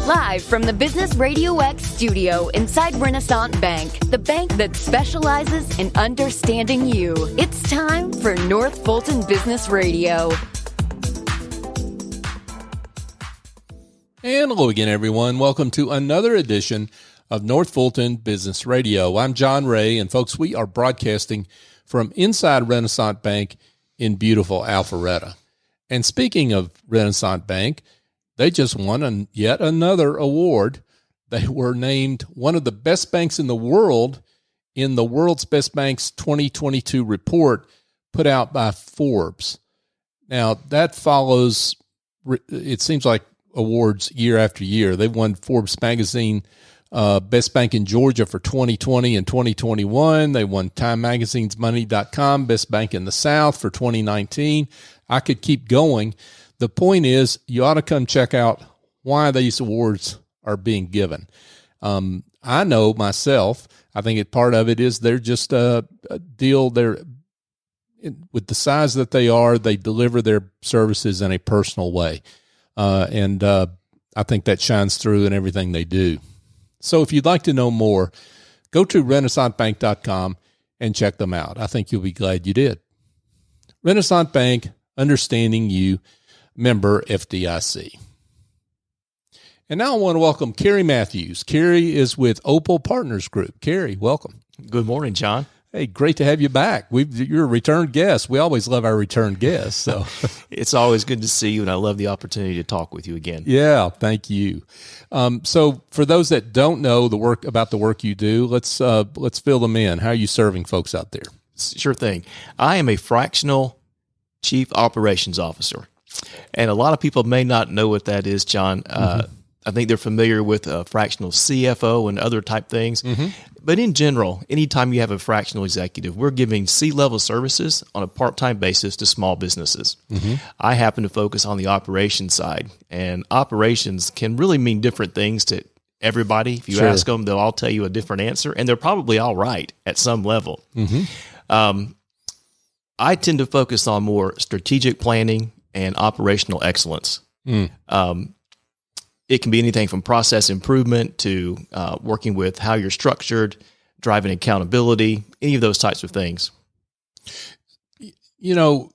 Live from the Business RadioX studio inside Renaissance Bank, the bank that specializes in understanding you. It's time for North Fulton Business Radio. And hello again, everyone. Welcome to another edition of North Fulton Business Radio. I'm John Ray, and folks, we are broadcasting from inside Renaissance Bank in beautiful Alpharetta. And speaking of Renaissance Bank, they just won yet another award. They were named one of the best banks in the world in the World's Best Banks 2022 report put out by Forbes. Now, that follows, it seems like, awards year after year. They won Forbes magazine Best Bank in Georgia for 2020 and 2021. They won Time Magazine's Money.com Best Bank in the South for 2019. I could keep going. The point is, you ought to come check out why these awards are being given. I know myself, I think part of it is they're just a deal. With the size that they are, they deliver their services in a personal way. And I think that shines through in everything they do. So if you'd like to know more, go to renaissancebank.com and check them out. I think you'll be glad you did. Renaissance Bank, understanding you, member FDIC. And now I want to welcome Cary Matthews. Cary is with Opal Partners Group. Cary, welcome. Good morning, John. Hey, great to have you back. You're a return guest. We always love our return guests. So it's always good to see you, and I love the opportunity to talk with you again. Yeah, thank you. So for those that don't know the work you do, let's fill them in. How are you serving folks out there? Sure thing. I am a fractional chief operations officer, and a lot of people may not know what that is, John. I think they're familiar with a fractional CFO and other type things. But in general, anytime you have a fractional executive, we're giving C-level services on a part-time basis to small businesses. I happen to focus on the operations side, and operations can really mean different things to everybody. If you ask them, they'll all tell you a different answer, and they're probably all right at some level. I tend to focus on more strategic planning and operational excellence. It can be anything from process improvement to working with how you're structured, driving accountability, any of those types of things. You know,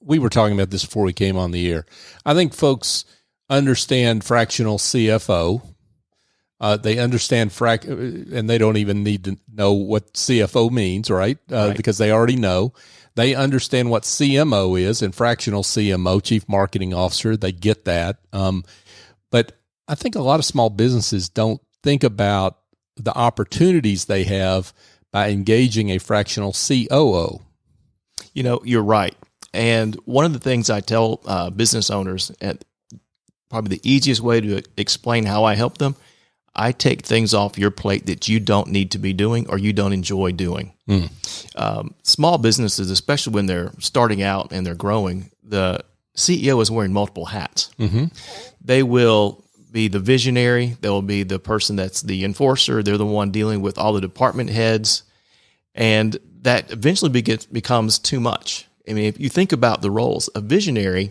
we were talking about this before we came on the air. I think folks understand fractional CFO. They understand and they don't even need to know what CFO means, right? Because they already know. They understand what CMO is, and fractional CMO, Chief Marketing Officer, they get that. But I think a lot of small businesses don't think about the opportunities they have by engaging a fractional COO. You know, you're right. And one of the things I tell business owners, and probably the easiest way to explain how I help them, I take things off your plate that you don't need to be doing or you don't enjoy doing. Small businesses, especially when they're starting out and they're growing, the CEO is wearing multiple hats. They will be the visionary. They will be the person that's the enforcer. They're the one dealing with all the department heads. And that eventually becomes too much. I mean, if you think about the roles, a visionary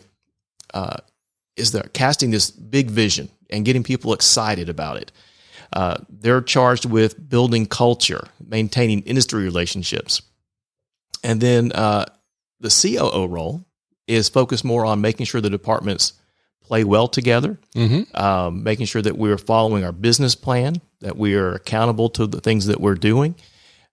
is they're casting this big vision and getting people excited about it. They're charged with building culture, maintaining industry relationships. And then the COO role is focused more on making sure the departments play well together, making sure that we're following our business plan, that we are accountable to the things that we're doing.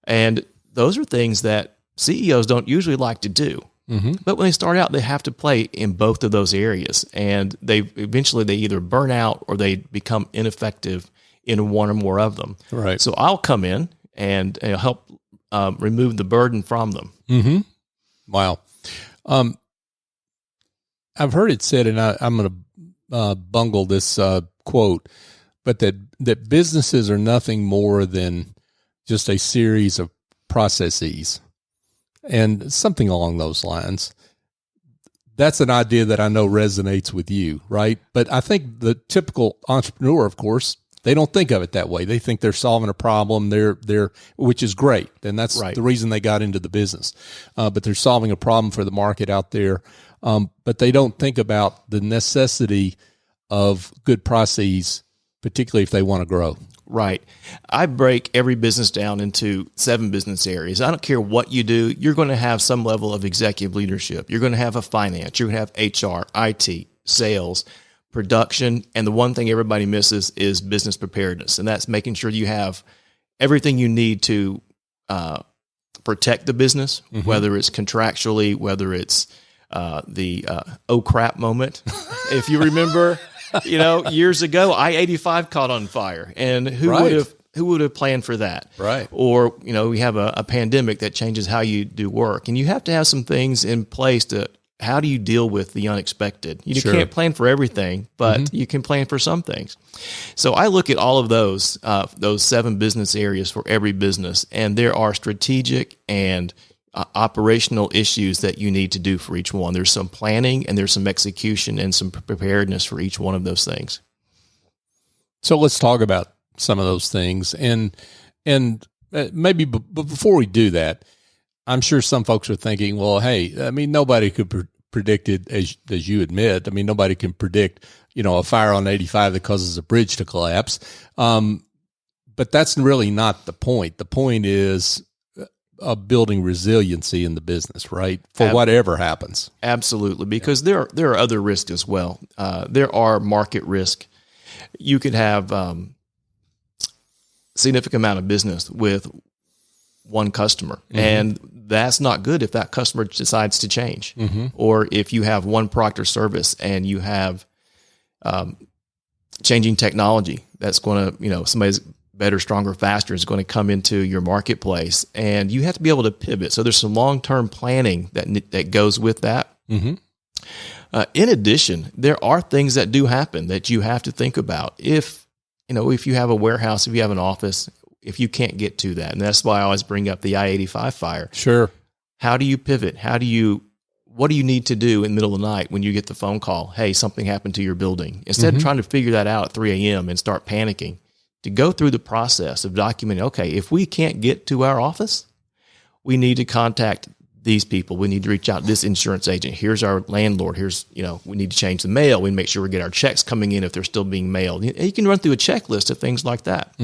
And those are things that CEOs don't usually like to do. But when they start out, they have to play in both of those areas. And they either burn out or they become ineffective in one or more of them. Right. So I'll come in and help remove the burden from them. Wow. I've heard it said, and I'm going to bungle this quote, but that businesses are nothing more than just a series of processes, and something along those lines. That's an idea that I know resonates with you, right? But I think the typical entrepreneur, of course, they don't think of it that way. They think they're solving a problem, which is great, and that's the reason they got into the business. But they're solving a problem for the market out there. But they don't think about the necessity of good processes particularly if they want to grow. Right. I break every business down into 7 business areas. I don't care what you do. You're going to have some level of executive leadership. You're going to have a finance. You're going to have HR, IT, sales, production. And the one thing everybody misses is business preparedness. And that's making sure you have everything you need to protect the business, whether it's contractually, whether it's the oh crap moment. If you remember, years ago, I-85 caught on fire, and who would have planned for that? Right. Or, we have a pandemic that changes how you do work, and you have to have some things in place to, how do you deal with the unexpected? You can't plan for everything, but you can plan for some things. So I look at all of those 7 business areas for every business, and there are strategic and operational issues that you need to do for each one. There's some planning and there's some execution and some preparedness for each one of those things. So let's talk about some of those things. And maybe but before we do that, I'm sure some folks are thinking, well, hey, I mean, nobody could predict it, as you admit. I mean, nobody can predict, a fire on 85 that causes a bridge to collapse. But that's really not the point. The point is building resiliency in the business, right? For whatever happens. Absolutely, because there are other risks as well. There are market risk. You could have significant amount of business with one customer, and that's not good if that customer decides to change, or if you have one product or service and you have changing technology that's going to, somebody's better, stronger, faster is going to come into your marketplace, and you have to be able to pivot. So there's some long-term planning that goes with that. In addition, there are things that do happen that you have to think about. If you have a warehouse, if you have an office, if you can't get to that, and that's why I always bring up the I-85 fire. Sure. How do you pivot? What do you need to do in the middle of the night when you get the phone call? Hey, something happened to your building. Instead of trying to figure that out at 3 a.m. and start panicking, to go through the process of documenting, okay, if we can't get to our office, we need to contact these people. We need to reach out to this insurance agent. Here's our landlord. Here's, we need to change the mail. We make sure we get our checks coming in if they're still being mailed. You can run through a checklist of things like that.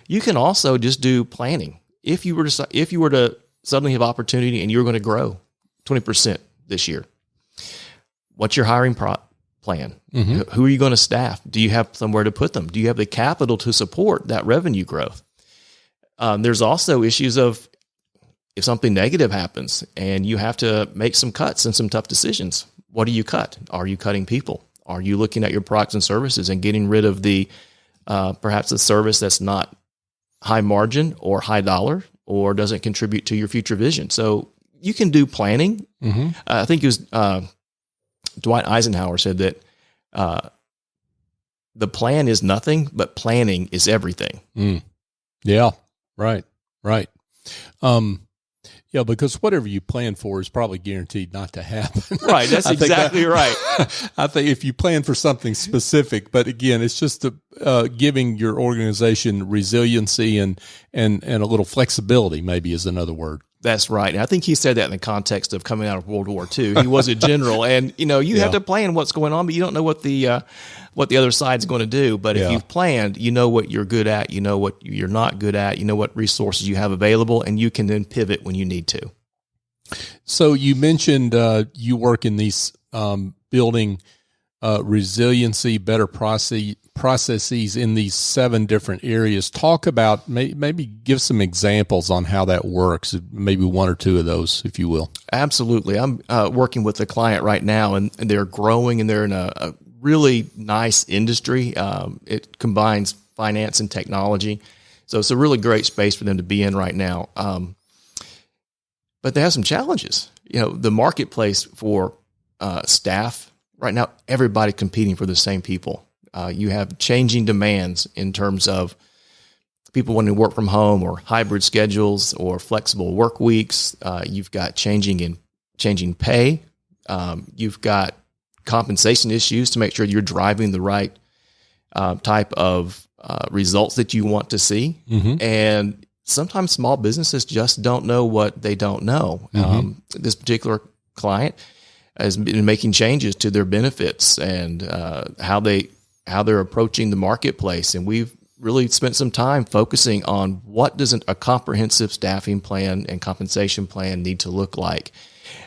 You can also just do planning. If you were to suddenly have opportunity and you're going to grow 20% this year, what's your hiring plan? Who are you going to staff? Do you have somewhere to put them? Do you have the capital to support that revenue growth? There's also issues of, if something negative happens and you have to make some cuts and some tough decisions, what do you cut? Are you cutting people? Are you looking at your products and services and getting rid of the perhaps a service that's not high margin or high dollar or doesn't contribute to your future vision? So you can do planning. I think it was Dwight Eisenhower said that the plan is nothing, but planning is everything. Yeah, right. Yeah, because whatever you plan for is probably guaranteed not to happen. Right, that's exactly right. I think if you plan for something specific, but again, it's just giving your organization resiliency and a little flexibility, maybe is another word. That's right. And I think he said that in the context of coming out of World War II. He was a general, and you have to plan what's going on, but you don't know what the other side's going to do. But if you've planned, you know what you're good at, you know what you're not good at, you know what resources you have available, and you can then pivot when you need to. So you mentioned you work in these building resiliency, better processes in these 7 different areas. Talk about, maybe give some examples on how that works, maybe 1 or 2 of those, if you will. Absolutely. I'm working with a client right now, and they're growing, and they're in a really nice industry. It combines finance and technology. So it's a really great space for them to be in right now. But they have some challenges. The marketplace for staff right now, everybody competing for the same people. You have changing demands in terms of people wanting to work from home or hybrid schedules or flexible work weeks. You've got changing pay. You've got compensation issues to make sure you're driving the right type of results that you want to see. And sometimes small businesses just don't know what they don't know. This particular client has been making changes to their benefits and how they how they're approaching the marketplace. And we've really spent some time focusing on what does a comprehensive staffing plan and compensation plan need to look like.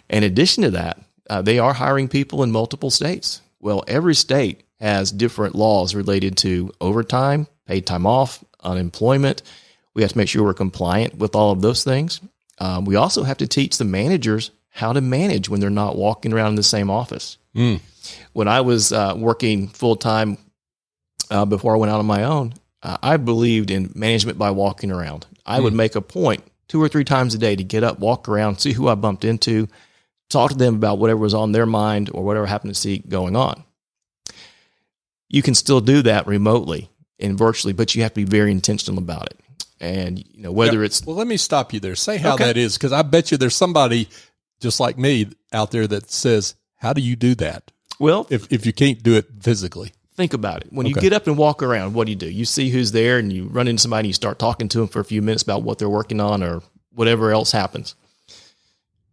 In addition to that, they are hiring people in multiple states. Well, every state has different laws related to overtime, paid time off, unemployment. We have to make sure we're compliant with all of those things. We also have to teach the managers how to manage when they're not walking around in the same office. When I was working full-time before I went out on my own, I believed in management by walking around. I would make a point 2 or 3 times a day to get up, walk around, see who I bumped into, talk to them about whatever was on their mind or whatever happened to see going on. You can still do that remotely and virtually, but you have to be very intentional about it. And whether it's... Well, let me stop you there. Say how that is, because I bet you there's somebody just like me out there that says, how do you do that? Well, if you can't do it physically. Think about it. When you get up and walk around, what do? You see who's there and you run into somebody and you start talking to them for a few minutes about what they're working on or whatever else happens.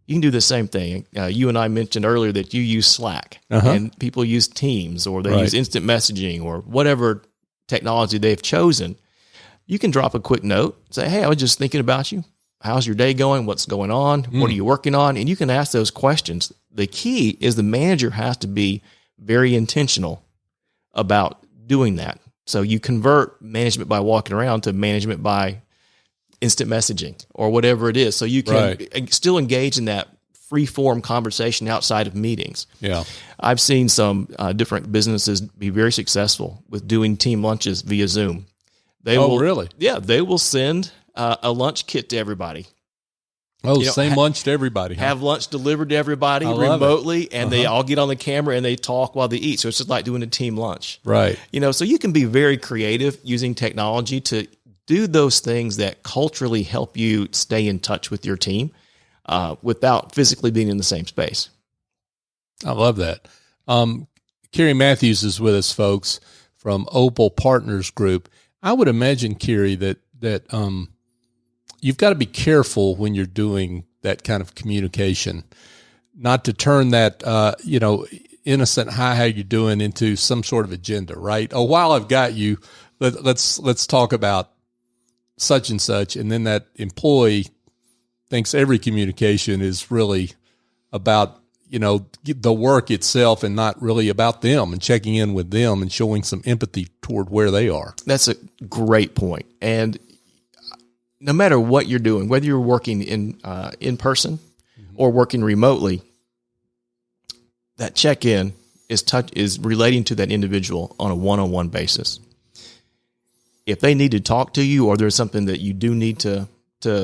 You can do the same thing. You and I mentioned earlier that you use Slack and people use Teams or they use instant messaging or whatever technology they've chosen. You can drop a quick note, say, hey, I was just thinking about you. How's your day going? What's going on? What are you working on? And you can ask those questions. The key is the manager has to be very intentional about doing that. So you convert management by walking around to management by instant messaging or whatever it is. So you can still engage in that free form conversation outside of meetings. Yeah. I've seen some different businesses be very successful with doing team lunches via Zoom. They will, really? Yeah. They will send a lunch kit to everybody. Oh, same lunch to everybody. Have lunch delivered to everybody remotely, and they all get on the camera and they talk while they eat. So it's just like doing a team lunch. Right. So you can be very creative using technology to do those things that culturally help you stay in touch with your team without physically being in the same space. I love that. Cary Matthews is with us, folks, from Opal Partners Group. I would imagine, Cary, that you've got to be careful when you're doing that kind of communication, not to turn that, innocent, hi, how you doing into some sort of agenda, right? Oh, while I've got you, let's talk about such and such. And then that employee thinks every communication is really about, the work itself and not really about them and checking in with them and showing some empathy toward where they are. That's a great point. And no matter what you're doing, whether you're working in person or working remotely, that check-in is relating to that individual on a one-on-one basis. If they need to talk to you or there's something that you do need to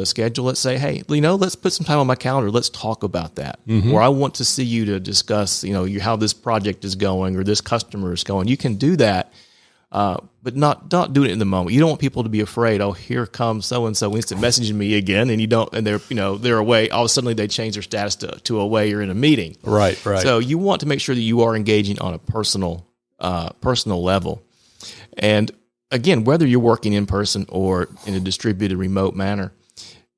schedule, let's say, hey, let's put some time on my calendar. Let's talk about that. Or I want to see you to discuss, how this project is going or this customer is going. You can do that. But not do it in the moment. You don't want people to be afraid. Oh, here comes so and so instant messaging me again, and they're away. All of a sudden they change their status to away or in a meeting. Right. So you want to make sure that you are engaging on a personal level. And again, whether you're working in person or in a distributed remote manner,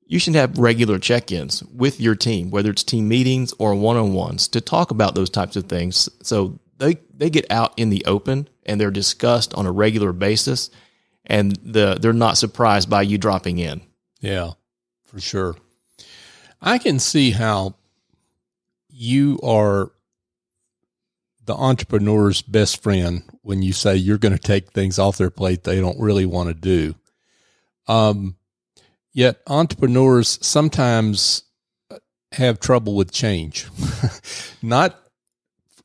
you should have regular check-ins with your team, whether it's team meetings or one-on-ones, to talk about those types of things. So they get out in the open and they're discussed on a regular basis, and they're not surprised by you dropping in. Yeah, for sure. I can see how you are the entrepreneur's best friend when you say you're going to take things off their plate they don't really want to do. Yet entrepreneurs sometimes have trouble with change, not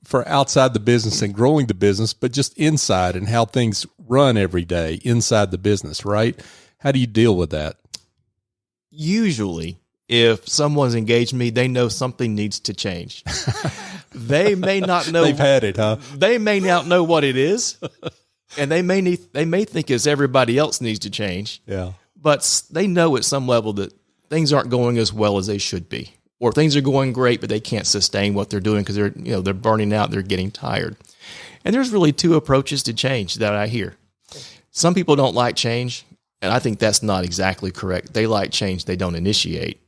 for outside the business and growing the business, but just inside and how things run every day inside the business, right? How do you deal with that? Usually, if someone's engaged me, they know something needs to change. They may not know. They've had it, huh? They may not know what it is, and they may think it's everybody else needs to change. Yeah. But they know at some level that things aren't going as well as they should be. Or things are going great, but they can't sustain what they're doing because they're burning out, they're getting tired. And there's really 2 approaches to change that I hear. Some people don't like change, and I think that's not exactly correct. They like change, they don't initiate.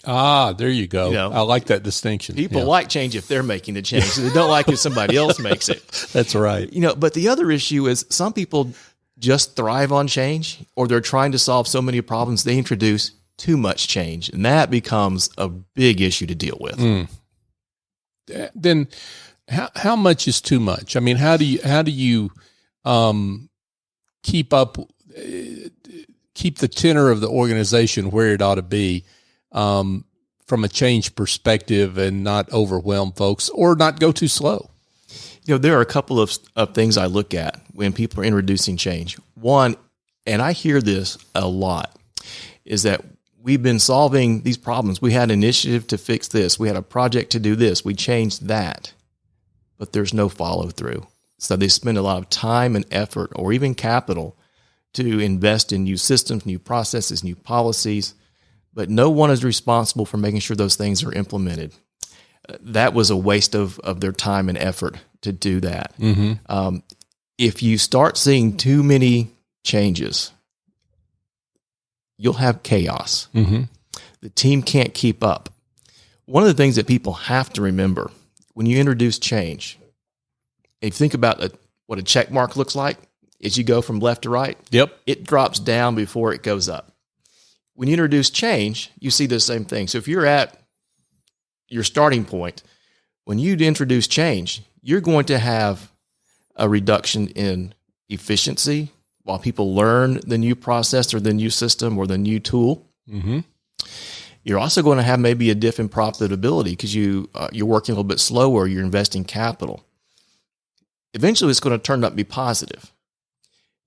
There you go. I like that distinction. People like change if they're making the change. They don't like if somebody else makes it. That's right. But the other issue is some people just thrive on change, or they're trying to solve so many problems they introduce too much change, and that becomes a big issue to deal with. Then how much is too much? I mean, how do you keep the tenor of the organization where it ought to be from a change perspective, and not overwhelm folks or not go too slow? There are a couple of things I look at when people are introducing change. One, and I hear this a lot, is that we've been solving these problems. We had an initiative to fix this. We had a project to do this. We changed that, but there's no follow through. So they spend a lot of time and effort, or even capital, to invest in new systems, new processes, new policies, but no one is responsible for making sure those things are implemented. That was a waste of their time and effort to do that. If you start seeing too many changes, you'll have chaos. The team can't keep up. One of the things that people have to remember when you introduce change, if you think about what a check mark looks like, as you go from left to right, it drops down before it goes up. When you introduce change, you see the same thing. So if you're at your starting point, when you introduce change, you're going to have a reduction in efficiency while people learn the new process or the new system or the new tool. You're also going to have maybe a dip in profitability because you're working a little bit slower, you're investing capital. Eventually, it's going to turn out to be positive.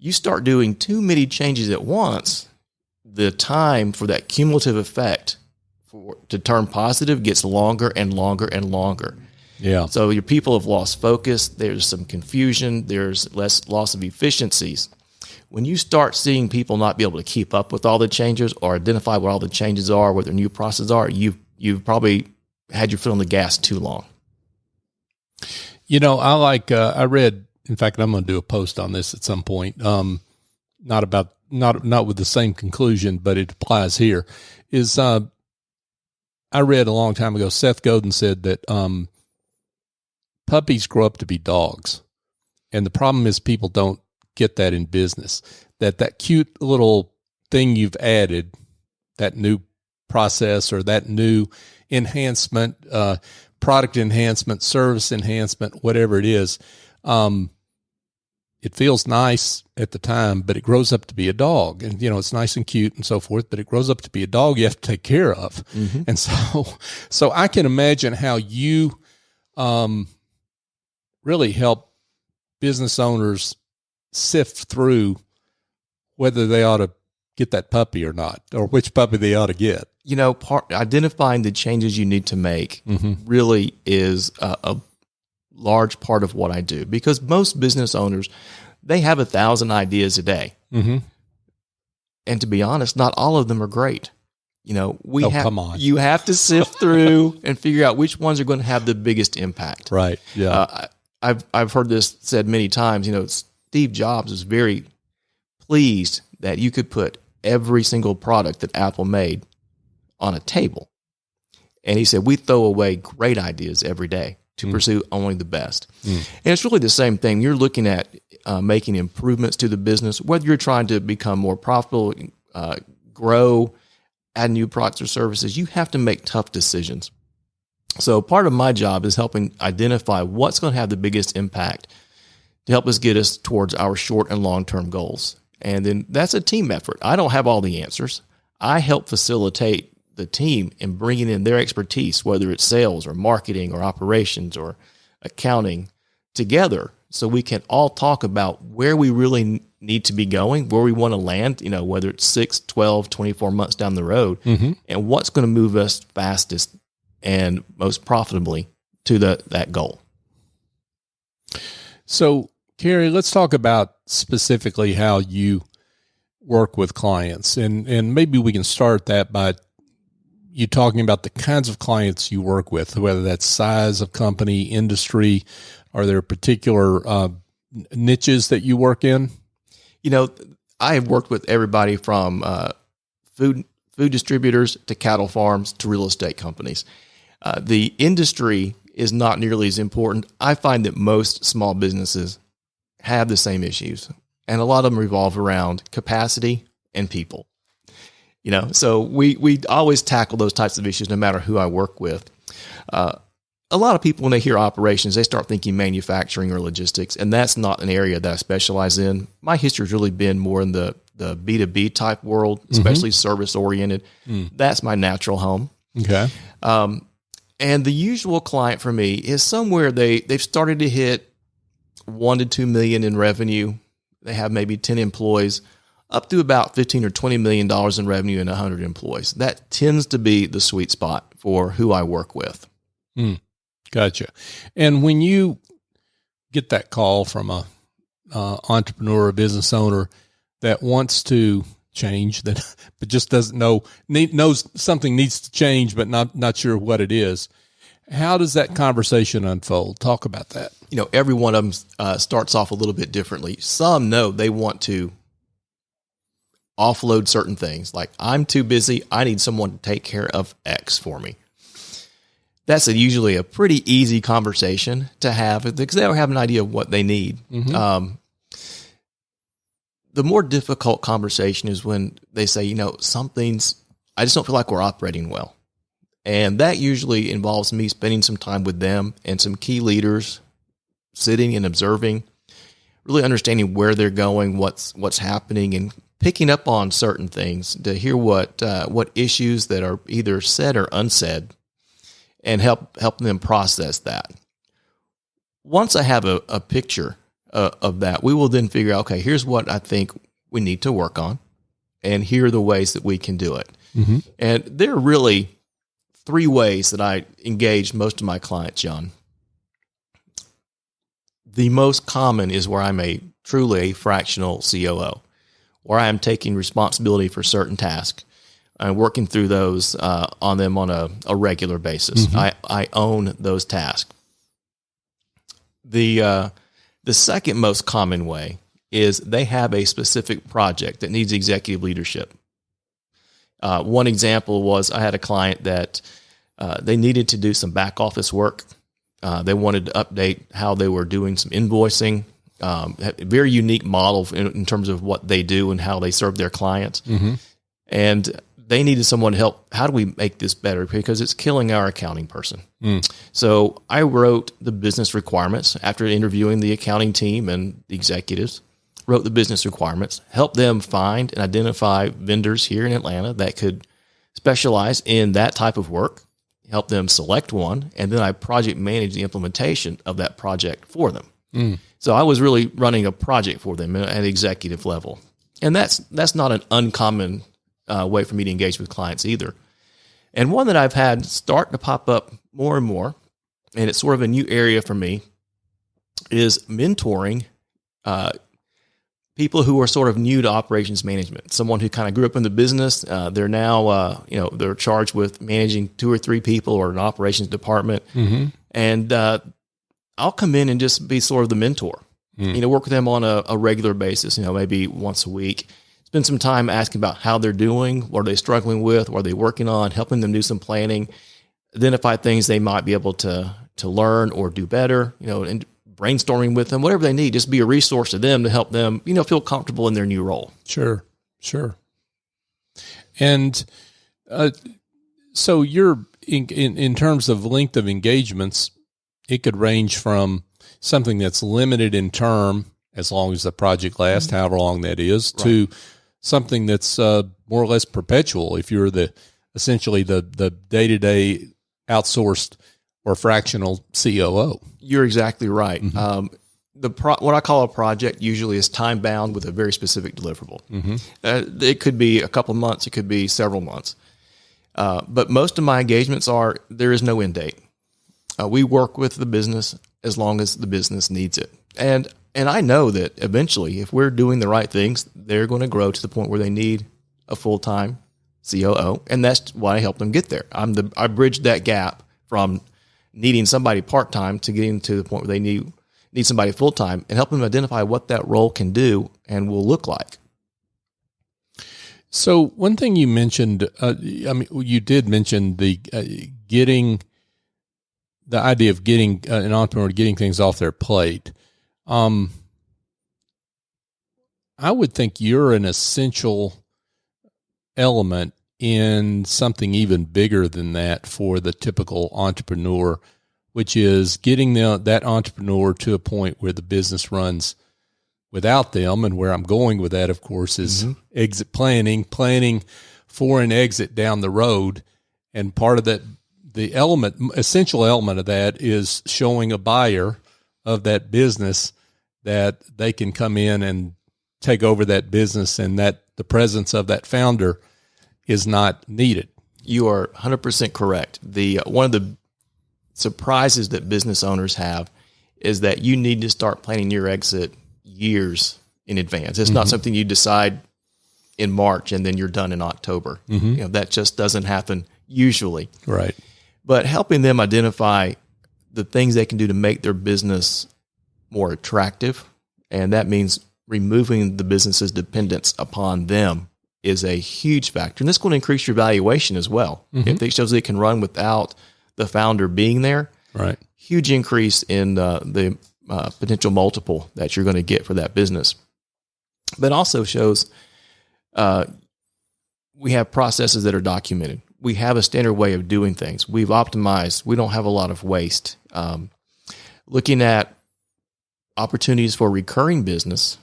You start doing too many changes at once, the time for that cumulative effect to turn positive gets longer and longer and longer. So your people have lost focus. There's some confusion. There's less loss of efficiencies. When you start seeing people not be able to keep up with all the changes or identify what all the changes are, what their new processes are, you've probably had your foot on the gas too long. I read, in fact, I'm going to do a post on this at some point. Not with the same conclusion, but it applies here. I read a long time ago, Seth Godin said that puppies grow up to be dogs. And the problem is people don't get that in business, that cute little thing you've added, that new process or that new enhancement, product enhancement, service enhancement, whatever it is. It feels nice at the time, but it grows up to be a dog, and it's nice and cute and so forth, but it grows up to be a dog you have to take care of. And so I can imagine how you really help business owners sift through whether they ought to get that puppy or not, or which puppy they ought to get. Identifying the changes you need to make really is a large part of what I do, because most business owners, they have 1,000 ideas a day. And to be honest, not all of them are great. Come on. You have to sift through and figure out which ones are going to have the biggest impact. Right. Yeah. I've heard this said many times. Steve Jobs was very pleased that you could put every single product that Apple made on a table. And he said, we throw away great ideas every day to pursue only the best. And it's really the same thing. You're looking at making improvements to the business, whether you're trying to become more profitable, grow, add new products or services, you have to make tough decisions. So part of my job is helping identify what's going to have the biggest impact to help us get us towards our short and long-term goals. And then that's a team effort. I don't have all the answers. I help facilitate the team in bringing in their expertise, whether it's sales or marketing or operations or accounting, together so we can all talk about where we really need to be going, where we want to land, whether it's 6, 12, 24 months down the road, and what's going to move us fastest and most profitably to that goal. So, Cary, let's talk about specifically how you work with clients. And maybe we can start that by you talking about the kinds of clients you work with, whether that's size of company, industry. Are there particular niches that you work in? I have worked with everybody from food food distributors to cattle farms to real estate companies. The industry is not nearly as important. I find that most small businesses have the same issues, and a lot of them revolve around capacity and people. So we always tackle those types of issues no matter who I work with. A lot of people, when they hear operations, they start thinking manufacturing or logistics, and that's not an area that I specialize in. My history has really been more in the B2B type world, especially service-oriented. That's my natural home. Okay. And the usual client for me is somewhere they've started to hit $1 to $2 million in revenue. They have maybe 10 employees, up to about $15 or $20 million in revenue and 100 employees. That tends to be the sweet spot for who I work with. Gotcha. And when you get that call from a entrepreneur or business owner that wants to change, but just doesn't knows something needs to change, but not sure what it is, how does that conversation unfold? Talk about that. Every one of them starts off a little bit differently. Some know they want to offload certain things, like I'm too busy, I need someone to take care of X for me. That's usually a pretty easy conversation to have because they don't have an idea of what they need. The more difficult conversation is when they say, I just don't feel like we're operating well. And that usually involves me spending some time with them and some key leaders, sitting and observing, really understanding where they're going, what's happening, and picking up on certain things to hear what issues that are either said or unsaid, and help them process that. Once I have a picture of that, we will then figure out, okay, here's what I think we need to work on, and here are the ways that we can do it. And there are really 3 ways that I engage most of my clients, John. The most common is where I'm truly a fractional COO, where I am taking responsibility for certain tasks and working through those on them on a regular basis. I own those tasks. The second most common way is they have a specific project that needs executive leadership. One example was I had a client that they needed to do some back office work. They wanted to update how they were doing some invoicing, a very unique model in terms of what they do and how they serve their clients. And they needed someone to help. How do we make this better? Because it's killing our accounting person. So I wrote the business requirements after interviewing the accounting team and the executives, wrote the business requirements, helped them find and identify vendors here in Atlanta that could specialize in that type of work, help them select one, and then I project managed the implementation of that project for them. So I was really running a project for them at executive level. And that's not an uncommon way for me to engage with clients either. And one that I've had start to pop up more and more, and it's sort of a new area for me, is mentoring people who are sort of new to operations management. Someone who kind of grew up in the business, they're now, they're charged with managing 2 or 3 people or an operations department. And I'll come in and just be sort of the mentor, work with them on a regular basis, maybe once a week. Spend some time asking about how they're doing, what are they struggling with, what are they working on, helping them do some planning, identify things they might be able to learn or do better, and brainstorming with them, whatever they need, just be a resource to them to help them, feel comfortable in their new role. Sure. And so you're in terms of length of engagements, it could range from something that's limited in term, as long as the project lasts, however long that is, right, to something that's more or less perpetual. If you're essentially the day-to-day outsourced or fractional COO. You're exactly right. What I call a project usually is time bound with a very specific deliverable. It could be a couple months, it could be several months. But most of my engagements there is no end date. We work with the business as long as the business needs it. And I know that eventually, if we're doing the right things, they're going to grow to the point where they need a full-time COO, and that's why I help them get there. I bridged that gap from needing somebody part-time to getting to the point where they need somebody full-time, and help them identify what that role can do and will look like. So one thing you mentioned, you did mention the idea of getting an entrepreneur getting things off their plate. I would think you're an essential element in something even bigger than that for the typical entrepreneur, which is getting that entrepreneur to a point where the business runs without them. And where I'm going with that, of course, is exit planning for an exit down the road. And part of that, essential element of that is showing a buyer of that business that they can come in and take over that business, and that the presence of that founder is not needed. You are 100% correct. One of the surprises that business owners have is that you need to start planning your exit years in advance. It's not something you decide in March and then you're done in October. That just doesn't happen usually. Right. But helping them identify the things they can do to make their business more attractive, and that means removing the business's dependence upon them, is a huge factor. And this is going to increase your valuation as well. If it shows that it can run without the founder being there, right? Huge increase in the potential multiple that you're going to get for that business. But also shows we have processes that are documented. We have a standard way of doing things. We've optimized. We don't have a lot of waste. Looking at opportunities for recurring business,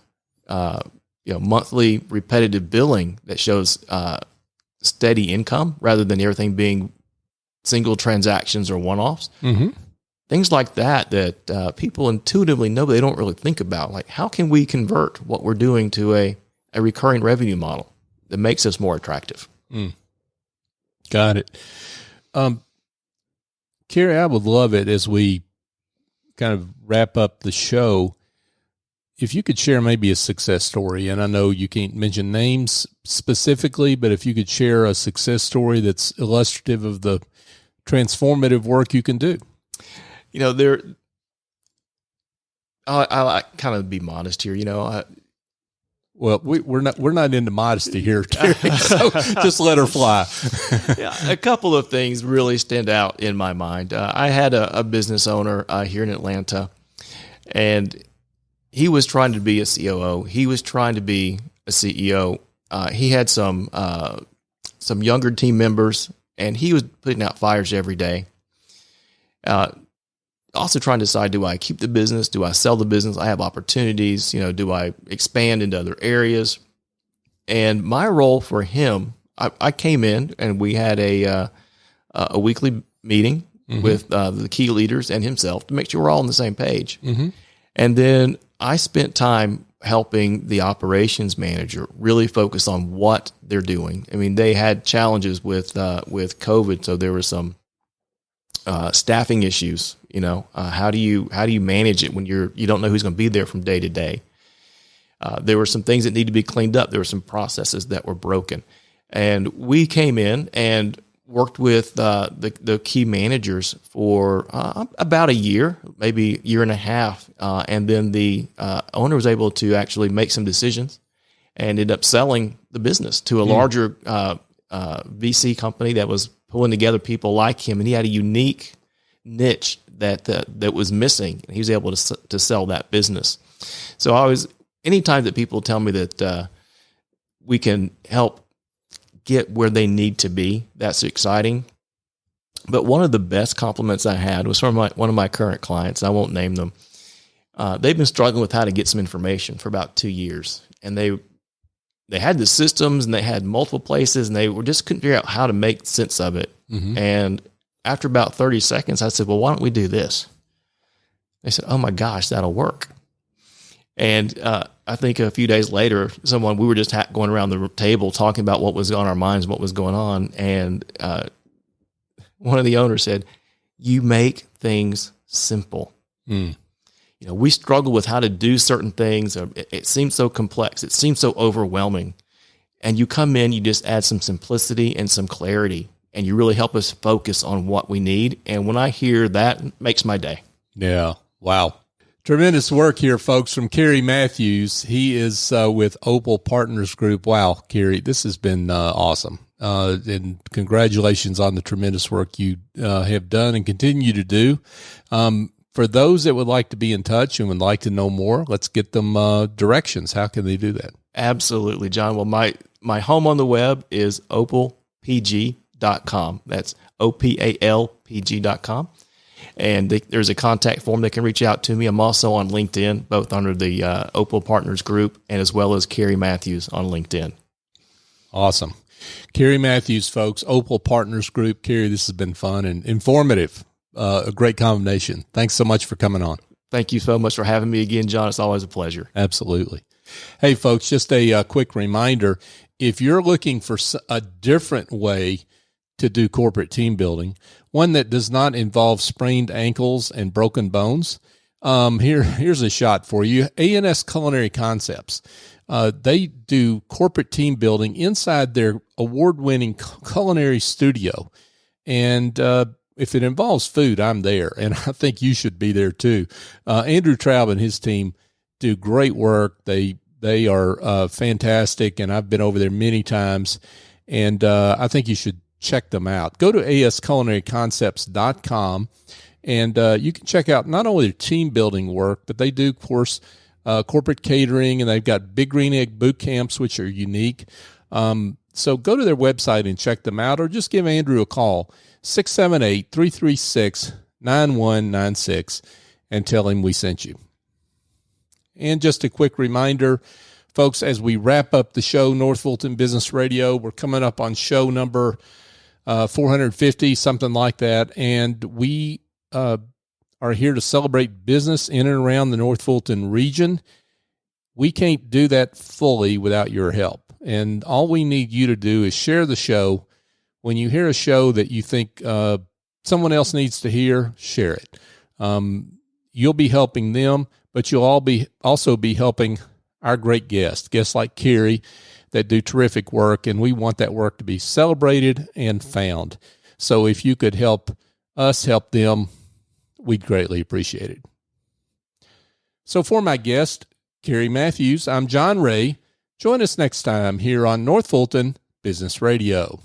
monthly repetitive billing that shows steady income rather than everything being single transactions or one-offs. Things like that people intuitively know, but they don't really think about. Like, how can we convert what we're doing to a recurring revenue model that makes us more attractive? Got it. Cary, I would love it as we kind of wrap up the show, if you could share maybe a success story. And I know you can't mention names specifically, but if you could share a success story that's illustrative of the transformative work you can do. I like kind of be modest here. Well, we're not into modesty here, Cary, so just let her fly. A couple of things really stand out in my mind. I had a business owner here in Atlanta, and he was trying to be a COO. He was trying to be a CEO. He had some younger team members, and he was putting out fires every day. Also trying to decide, do I keep the business? Do I sell the business? I have opportunities. Do I expand into other areas? And my role for him, I came in and we had a weekly meeting with the key leaders and himself to make sure we're all on the same page. And then I spent time helping the operations manager really focus on what they're doing. I mean, they had challenges with COVID, so there were some staffing issues. How do you manage it when you don't know who's going to be there from day to day? There were some things that need to be cleaned up. There were some processes that were broken, and we came in and worked with the key managers for about a year, maybe a year and a half, and then the owner was able to actually make some decisions and ended up selling the business to a larger VC company that was pulling together people like him, and he had a unique niche that was missing, and he was able to sell that business. So anytime that people tell me that we can help get where they need to be, that's exciting. But one of the best compliments I had was from one of my current clients. I won't name them. They've been struggling with how to get some information for about 2 years, and they had the systems and they had multiple places, and they just couldn't figure out how to make sense of it. And after about 30 seconds, I said, well, why don't we do this? They said, oh my gosh, that'll work. And I think a few days later, we were just going around the table talking about what was on our minds, what was going on. And one of the owners said, you make things simple. We struggle with how to do certain things. It seems so complex. It seems so overwhelming. And you come in, you just add some simplicity and some clarity, and you really help us focus on what we need. And when I hear that, it makes my day. Yeah. Wow. Tremendous work here, folks, from Cary Matthews. He is with Opal Partners Group. Wow, Cary, this has been awesome. And congratulations on the tremendous work you have done and continue to do. For those that would like to be in touch and would like to know more, let's get them directions. How can they do that? Absolutely, John. Well, my home on the web is opalpg.com. That's OPALPG.com. And there's a contact form that can reach out to me. I'm also on LinkedIn, both under the Opal Partners Group and as well as Cary Matthews on LinkedIn. Awesome. Cary Matthews, folks, Opal Partners Group. Cary, this has been fun and informative. A great combination. Thanks so much for coming on. Thank you so much for having me again, John. It's always a pleasure. Absolutely. Hey, folks, just a quick reminder. If you're looking for a different way to do corporate team building, one that does not involve sprained ankles and broken bones, here's a shot for you. A&S Culinary Concepts. They do corporate team building inside their award-winning culinary studio. And if it involves food, I'm there, and I think you should be there too. Andrew Traub and his team do great work. They are fantastic, and I've been over there many times, and I think you should check them out. Go to asculinaryconcepts.com, and you can check out not only their team building work, but they do, of course, corporate catering, and they've got Big Green Egg boot camps, which are unique. So go to their website and check them out, or just give Andrew a call, 678-336-9196, and tell him we sent you. And just a quick reminder, folks, as we wrap up the show, North Fulton Business Radio, we're coming up on show number 450, something like that. And we are here to celebrate business in and around the North Fulton region. We can't do that fully without your help. And all we need you to do is share the show. When you hear a show that you think someone else needs to hear, share it. You'll be helping them, but you'll also be helping our great guests like Cary, that do terrific work, and we want that work to be celebrated and found. So if you could help us help them, we'd greatly appreciate it. So for my guest, Cary Matthews, I'm John Ray. Join us next time here on North Fulton Business Radio.